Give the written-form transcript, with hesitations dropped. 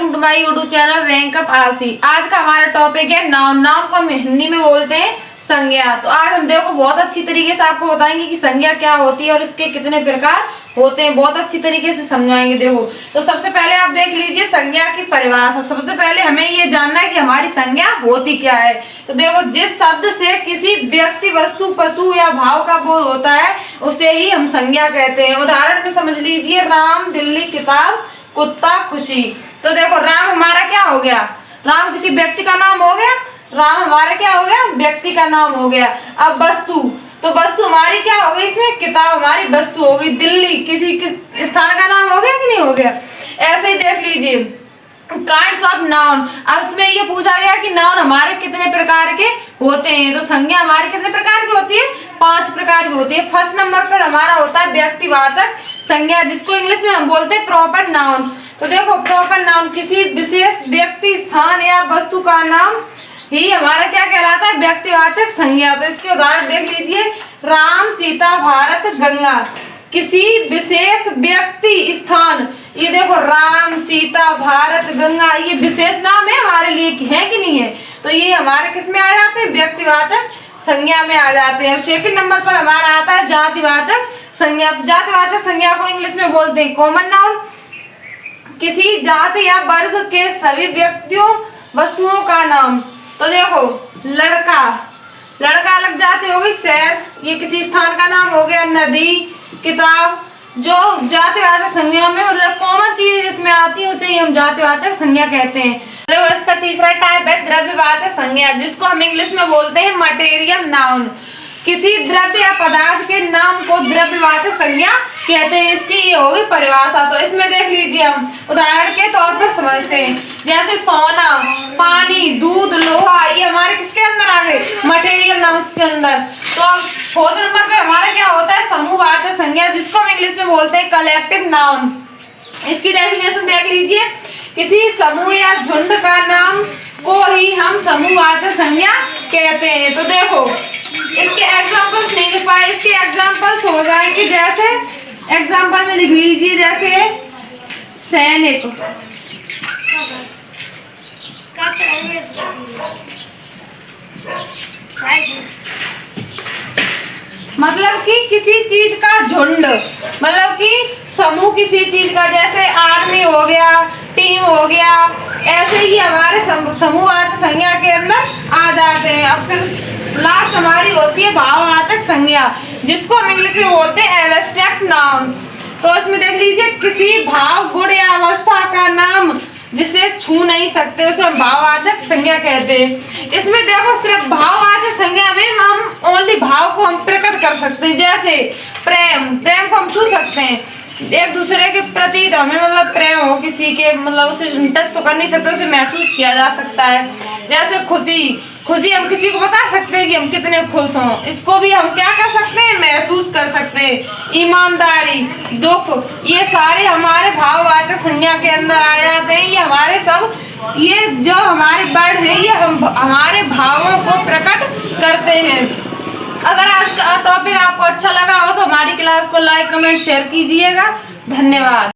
Welcome to my YouTube channel rank up RC. आज का हमारा टॉपिक है नाउन। नाउन को हम हिंदी में बोलते हैं संज्ञा। तो आज हम देखो बहुत अच्छी तरीके से आपको बताएंगे कि संज्ञा क्या होती है और इसके कितने प्रकार होते हैं, बहुत अच्छी तरीके से समझाएंगे। देखो तो सबसे पहले आप देख लीजिए संज्ञा की परिभाषा। सबसे पहले हमें ये जानना है कि हमारी संज्ञा होती क्या है। तो देखो जिस शब्द से किसी व्यक्ति, वस्तु, पशु या भाव का बोध होता है उसे ही हम संज्ञा कहते हैं। उदाहरण में समझ लीजिए राम, दिल्ली, किताब, कुत्ता, खुशी। तो देखो राम हमारा क्या हो गया, राम किसी व्यक्ति का नाम हो गया, राम हमारा क्या हो गया, व्यक्ति का नाम हो गया। अब वस्तु, तो वस्तु हमारी क्या हो गई, इसमें किताब हमारी वस्तु हो गई। दिल्ली किसी स्थान का नाम हो गया कि नहीं हो गया। ऐसे ही देख लीजिए काइंड्स ऑफ नाउन। अब इसमें ये पूछा गया कि नाउन हमारे कितने प्रकार के होते हैं। तो संज्ञा हमारे कितने प्रकार की होती है, 5 प्रकार की होती है। फर्स्ट नंबर पर हमारा होता है व्यक्तिवाचक संज्ञा, जिसको इंग्लिश में हम बोलते हैं प्रॉपर नाउन। तो देखो प्रॉपर नाउन किसी विशेष व्यक्ति, स्थान या वस्तु का नाम ही हमारा क्या कहलाता है, व्यक्तिवाचक संज्ञा। तो इसके उदाहरण देख लीजिए राम, सीता, भारत, गंगा। किसी विशेष व्यक्ति, स्थान, ये देखो राम, सीता, भारत, गंगा, ये विशेष नाम है हमारे लिए, है कि नहीं है। तो ये हमारे किस में आ जाते हैं, व्यक्तिवाचक संज्ञा में आ जाते हैं। अब सेकंड नंबर पर हमारा आता है जातिवाचक संज्ञा। तो जातिवाचक संज्ञा को इंग्लिश में बोलते हैं कॉमन नाउन। किसी जाति या वर्ग के सभी व्यक्तियों, वस्तुओं का नाम। तो देखो लड़का, लड़का अलग जाति हो गई। शहर, ये किसी स्थान का नाम हो गया। नदी, किताब, जो जातिवाचक संज्ञा में मतलब कॉमन चीज जिसमें आती है उसे ही हम जातिवाचक संज्ञा कहते हैं। देखो इसका तीसरा टाइप है द्रव्यवाचक संज्ञा, जिसको हम इंग्लिश में बोलते हैं मटेरियल नाउन। किसी द्रव्य या पदार्थ के नाम को द्रव्यवाचक संज्ञा कहते हैं। इसकी ये होगी परिभाषा। तो इसमें देख लीजिए हम उदाहरण के तौर पर समझते हैं, जैसे सोना, पानी, दूध, लोहा, ये हमारे किसके अंदर आ गए, मटेरियल नाउन्स के अंदर। तो अब फोर्थ नंबर पे हमारा क्या होता है, समूहवाचक संज्ञा, जिसको हम इंग्लिश में बोलते हैं कलेक्टिव नाउन। इसकी डेफिनेशन देख लीजिए, किसी समूह या झुंड का नाम को ही हम समूहवाचक संज्ञा कहते हैं। तो देखो इसके एग्जांपल्स नहीं लिख पाए, इसके एग्जांपल्स हो जाएंगे, जैसे एग्जांपल में लिख लीजिए, जैसे सैनिक, मतलब कि किसी चीज का झुंड, मतलब कि समूह किसी चीज का, जैसे आर्मी हो गया, टीम हो गया। ऐसे ही हमारे समूहवाचक संज्ञा के अंदर आ जाते हैं। अब फिर लास्ट हमारी होती है भाववाचक संज्ञा, जिसको हम इंग्लिश में बोलते हैं एब्स्ट्रैक्ट नाउन। तो इसमें देख लीजिए किसी भाव, गुण या अवस्था का नाम जिसे छू नहीं सकते उसे हम भाववाचक संज्ञा कहते हैं। इसमें देखो सिर्फ भाववाचक संज्ञा में हम ओनली भाव को हम प्रकट कर सकते हैं, जैसे प्रेम, प्रेम को हम छू सकते हैं एक दूसरे के प्रति। हमें मतलब प्रेम हो किसी के, मतलब उसे टच तो कर नहीं सकते, उसे महसूस किया जा सकता है। जैसे खुशी, खुशी हम किसी को बता सकते हैं कि हम कितने खुश हों, इसको भी हम क्या कर सकते हैं, महसूस कर सकते हैं। ईमानदारी, दुख, ये सारे हमारे भाववाचक संज्ञा के अंदर आ जाते हैं। ये हमारे सब, ये जो हमारे वर्ड है ये हम हमारे भावों को प्रकट करते हैं। अगर आज का टॉपिक आपको अच्छा लगा हो तो हमारी क्लास को लाइक, कमेंट, शेयर कीजिएगा। धन्यवाद।